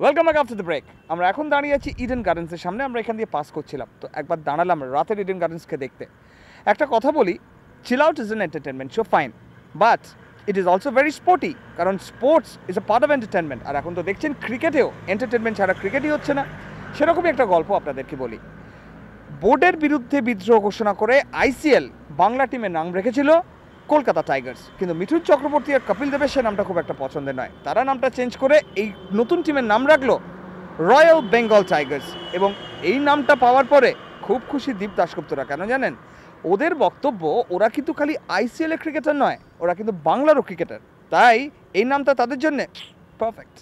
Welcome back after the break. আমরা এখন দাঁড়িয়ে আছি ইডেন গার্ডেন্সের সামনে। আমরা এখান দিয়ে পাস করছিলাম, তো একবার দাঁড়ালাম রাতের ইডেন গার্ডেন্সকে দেখতে। একটা কথা বলি, chill out is an entertainment show, fine, but it is also very sporty, কারণ sports is a part of entertainment. আর এখন তো দেখছেন ক্রিকেটেও এন্টারটেনমেন্ট ছাড়া ক্রিকেটই হচ্ছে না। সেরকমই একটা গল্প আপনাদেরকে বলি। বোর্ডের বিরুদ্ধে বিদ্রোহ ঘোষণা করে আইসিএল বাংলা টিমের নাম রেখেছিল কলকাতা টাইগার্স, কিন্তু মিঠুন চক্রবর্তী আর কপিল দেবের সে নামটা খুব একটা পছন্দের নয়। তারা নামটা চেঞ্জ করে এই নতুন টিমের নাম রাখলো রয়্যাল বেঙ্গল টাইগার্স। এবং এই নামটা পাওয়ার পরে খুব খুশি দীপ দাশগুপ্তরা। কেন জানেন? ওদের বক্তব্য ওরা কিন্তু খালি আইসিএলের ক্রিকেটার নয়, ওরা কিন্তু বাংলারও ক্রিকেটার, তাই এই নামটা তাদের জন্য পারফেক্ট।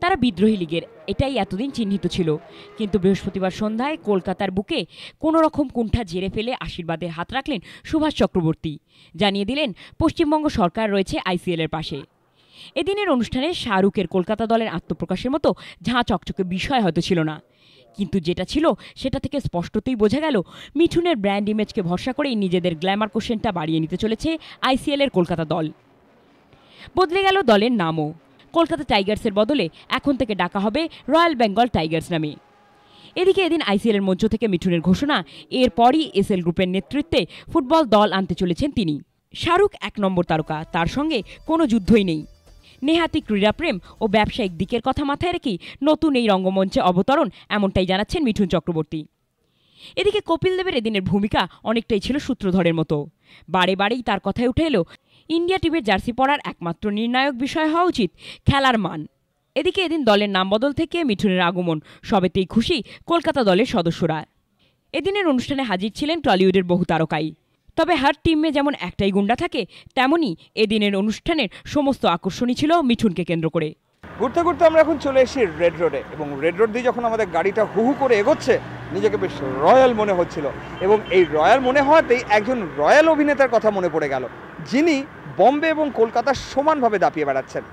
তারা বিদ্রোহী লীগের, এটাই এতদিন চিহ্নিত ছিল। কিন্তু বৃহস্পতিবার সন্ধ্যায় কলকাতার বুকে কোনো রকম কুণ্ঠা ঝেড়ে ফেলে আশীর্বাদের হাত রাখলেন সুভাষ চক্রবর্তী। জানিয়ে দিলেন পশ্চিমবঙ্গ সরকার রয়েছে আইসিএলের পাশে। এদিনের অনুষ্ঠানে শাহরুখের কলকাতা দলের আত্মপ্রকাশের মতো ঝাঁ চকচকে বিষয় হয়তো ছিল না, কিন্তু যেটা ছিল সেটা থেকে স্পষ্টতই বোঝা গেল মিঠুনের ব্র্যান্ড ইমেজকে ভরসা করেই নিজেদের গ্ল্যামার কোশেনটা বাড়িয়ে নিতে চলেছে আইসিএলের কলকাতা দল। বদলে গেল দলের নামও। কলকাতা টাইগার্সের বদলে এখন থেকে ডাকা হবে রয়্যাল বেঙ্গল টাইগার্স নামে। এদিকে এদিন আইসিএলের মঞ্চ থেকে মিঠুনের ঘোষণা, এরপরই এসএল গ্রুপের নেতৃত্বে ফুটবল দল আনতে চলেছেন তিনি। শাহরুখ ১ নম্বর তারকা, তার সঙ্গে কোনো যুদ্ধই নেই। নেহাতি ক্রীড়াপ্রেম ও ব্যবসায়িক দিকের কথা মাথায় রেখেই নতুন এই রঙ্গমঞ্চে অবতরণ, এমনটাই জানাচ্ছেন মিঠুন চক্রবর্তী। এদিকে কপিল দেবের এদিনের ভূমিকা অনেকটাই ছিল সূত্রধরের মতো। বারে বারেই তার কথায় উঠে এলো ইন্ডিয়া টিমের জার্সি পরার একমাত্র নির্ণায়ক বিষয় হওয়া উচিত খেলার মান। এদিকে এদিন দলের নাম বদল থেকে মিঠুনের আগমন, সবেতেই খুশি কলকাতা দলের সদস্যরা। এদিনের অনুষ্ঠানে হাজির ছিলেন টলিউডের বহু তারকাই। তবে হার টিমে যেমন একটাই গুন্ডা থাকে, তেমনই এদিনের অনুষ্ঠানের সমস্ত আকর্ষণই ছিল মিঠুনকে কেন্দ্র করে। ঘুরতে ঘুরতে আমরা এখন চলে এসেছি রেড রোডে, এবং রেড রোড দিয়ে যখন আমাদের গাড়িটা হু হু করে এগোচ্ছে, নিজেকে বেশ রয়্যাল মনে হচ্ছিল। এবং এই রয়্যাল মনে হওয়াতেই একজন রয়্যাল অভিনেতার কথা মনে পড়ে গেল, যিনি বম্বে এবং কলকাতার সমানভাবে দাপিয়ে বেড়াচ্ছেন।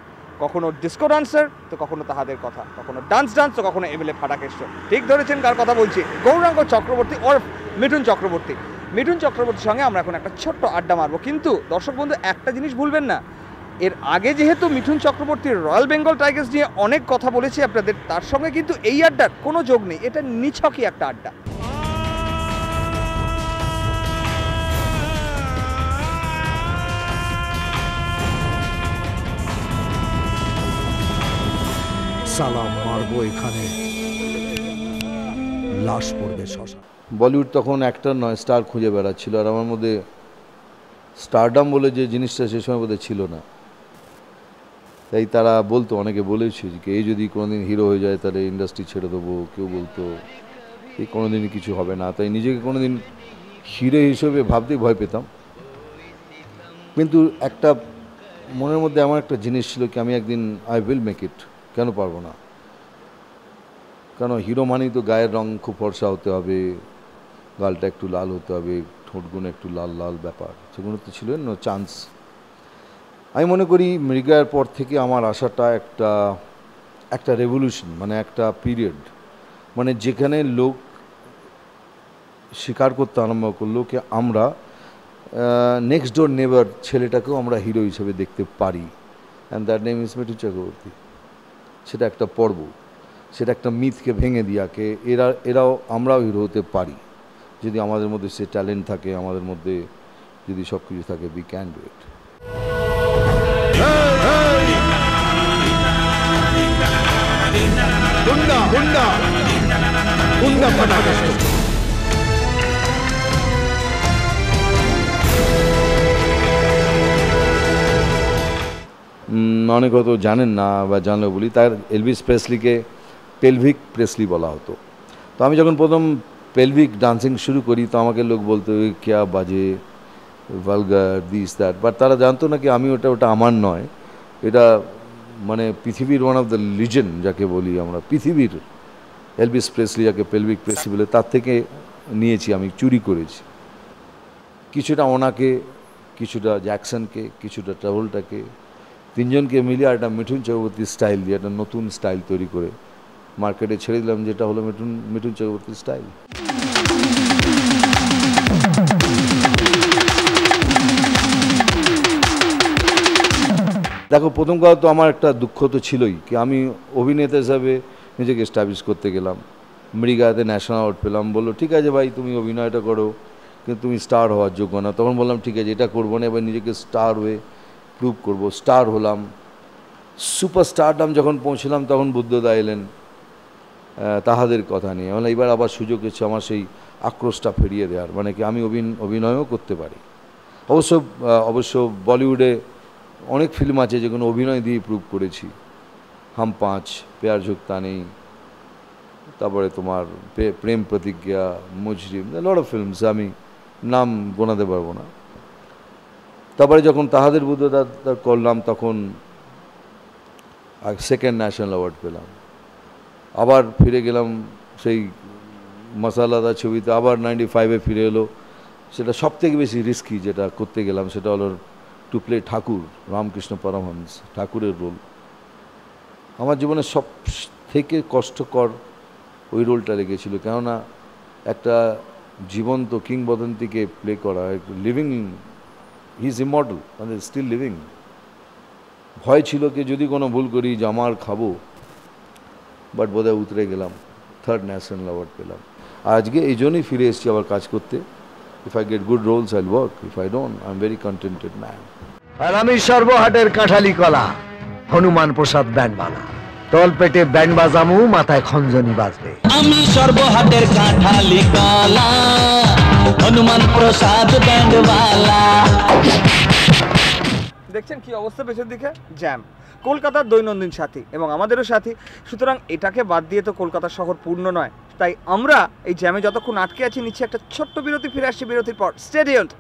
কখনো ডিস্কো ডান্সার তো কখনো তাহাদের কথা, কখনো ডান্স তো কখনো এমএলএ ফাটাকেশ্বর। ঠিক ধরেছেন কার কথা বলছি, গৌরাঙ্গ চক্রবর্তী ওর মিঠুন চক্রবর্তী। মিঠুন চক্রবর্তীর সঙ্গে আমরা এখন একটা ছোট্ট আড্ডা মারবো, কিন্তু দর্শক বন্ধু একটা জিনিস ভুলবেন না, এর আগে যেহেতু মিঠুন চক্রবর্তীর রয়্যাল বেঙ্গল টাইগার্স নিয়ে অনেক কথা বলেছি আপনাদের, তার সঙ্গে কিন্তু এই আড্ডার কোনো যোগ নেই। এটা নিছকই একটা আড্ডা। সালাম মারবো এখানে, লাশ পড়বে শশা। বলিউড তখন একটা নয়, স্টার খুঁজে বেড়াচ্ছিল, আর আমার মধ্যে স্টারডাম বলে যে জিনিসটা সে সময় বোধহয় ছিল না। তাই তারা বলতো, অনেকে বলেছে যে এই যদি কোনোদিন হিরো হয়ে যায় তাহলে ইন্ডাস্ট্রি ছেড়ে দেবো। কেউ বলতো এই কোনোদিনই কিছু হবে না। তাই নিজেকে কোনোদিন হিরো হিসেবে ভাবতেই ভয় পেতাম। কিন্তু একটা মনের মধ্যে আমার একটা জিনিস ছিল কি, আমি একদিন আই উইল মেক ইট। কেন পারবো না? কেন হিরো মানেই তো গায়ের রং খুব ফর্সা হতে হবে, গালটা একটু লাল হতে হবে, ঠোঁটগুলো একটু লাল লাল ব্যাপার, সেগুলো তো ছিল নো চান্স। আমি মনে করি মৃগার পর থেকে আমার আশাটা একটা রেভলিউশন, মানে একটা পিরিয়ড, মানে যেখানে লোক স্বীকার করতে আরম্ভ করলো কি আমরা নেক্সট ডোর নেবার ছেলেটাকেও আমরা হিরো হিসেবে দেখতে পারি। And that name is Mithun Chakraborty. সেটা একটা পর্ব, সেটা একটা মিথকে ভেঙে দিয়াকে এরাও আমরাও হিরো হতে পারি যদি আমাদের মধ্যে সে ট্যালেন্ট থাকে, আমাদের মধ্যে যদি সব কিছু থাকে। We can do it. অনেক হয়তো জানেন না, বা জানলেও বলি, তার এলভিস প্রেসলিকে পেলভিক প্রেসলি বলা হতো। তো আমি যখন প্রথম পেলভিক ডান্সিং শুরু করি তো আমাকে লোক বলতো ক্যা বাজে, ভালগার, দিস দ্যাট, বাট তারা জানতো না কি আমি ওটা আমার নয়, এটা মানে পৃথিবীর ওয়ান অফ দ্য লিজেন্ড যাকে বলি আমরা, পৃথিবীর এলভিস প্রেসলি যাকে পেলভিক প্রেসলি বলে, তার থেকে নিয়েছি, আমি চুরি করেছি। কিছুটা ওনাকে, কিছুটা জ্যাকসনকে, কিছুটা ট্রাভেলটাকে, তিনজনকে মিলিয়ে একটা মিঠুন চক্রবর্তীর স্টাইল দিয়ে একটা নতুন স্টাইল তৈরি করে মার্কেটে ছেড়ে দিলাম, যেটা হলো মিঠুন চক্রবর্তীর স্টাইল। দেখো, প্রথম কথা তো আমার একটা দুঃখ তো ছিলই কি আমি অভিনেতা হিসাবে নিজেকে এস্টাবলিশ করতে গেলাম, মৃগাতে ন্যাশনাল অ্যাওয়ার্ড পেলাম। বললো ঠিক আছে ভাই, তুমি অভিনয়টা করো, কিন্তু তুমি স্টার হওয়ার যোগ্য না। তখন বললাম ঠিক আছে, এটা করবো না, এবার নিজেকে স্টার হয়ে প্রুভ করবো। স্টার হলাম, সুপারস্টারডাম যখন পৌঁছলাম তখন বুদ্ধদা এলেন তাহাদের কথা নিয়ে। মানে এবার আবার সুযোগ এসেছে আমার সেই আক্রোশটা ফিরিয়ে দেওয়ার, মানে কি আমি অভিনয়ও করতে পারি। অবশ্য বলিউডে অনেক ফিল্ম আছে যেগুলো অভিনয় দিয়ে প্রুভ করেছি। হাম পাঁচ, প্যার ঝুকতা নেই, তারপরে তোমার প্রেম প্রতিজ্ঞা, মুজরিম, লট অফ ফিল্মস, আমি নাম গোনাতে পারবো না। তারপরে যখন তাহাদের বুদ্ধদা করলাম তখন সেকেন্ড ন্যাশনাল অ্যাওয়ার্ড পেলাম। আবার ফিরে গেলাম সেই মশালাদার ছবিতে, আবার 95-এ ফিরে এলো। সেটা সবথেকে বেশি রিস্কি যেটা করতে গেলাম সেটা হলো টু প্লে ঠাকুর, রামকৃষ্ণ পরমহংস ঠাকুরের রোল। আমার জীবনের সব থেকে কষ্টকর ওই রোলটা লেগেছিল, কেননা একটা জীবন্ত কিংবদন্তিকে প্লে করা, লিভিং, হি ইজ ইমর্টাল, মানে স্টিল লিভিং। ভয় ছিল কি যদি কোনো ভুল করি জামার খাবো, বাট বোধহয় উতরে গেলাম, থার্ড ন্যাশনাল অ্যাওয়ার্ড পেলাম। আজকে এই জন্যই ফিরে এসেছি আবার কাজ করতে। If I get good roles I'll work, if I don't I am very contented man. আর আমি সর্বহাটের কাঁঠালি কলা, হনুমান প্রসাদ ব্যান্ডবালা। তল পেটে ব্যান্ড বাজামু, মাথায় খঞ্জনি বাজবে। আমি সর্বহাটের কাঁঠালি কলা, হনুমান প্রসাদ ব্যান্ডওয়ালা। দেখছেন কি অবস্থা পেছন দিকে, জ্যাম। কলকাতার দৈনন্দিন সাথী এবং আমাদেরও সাথী, সুতরাং এটাকে বাদ দিয়ে তো কলকাতা শহর পূর্ণ নয়। তাই আমরা এই জ্যামে যতক্ষণ আটকে আছি নিচ্ছি একটা ছোট্ট বিরতি, ফিরে আসছি বিরতির পর। Stay tuned.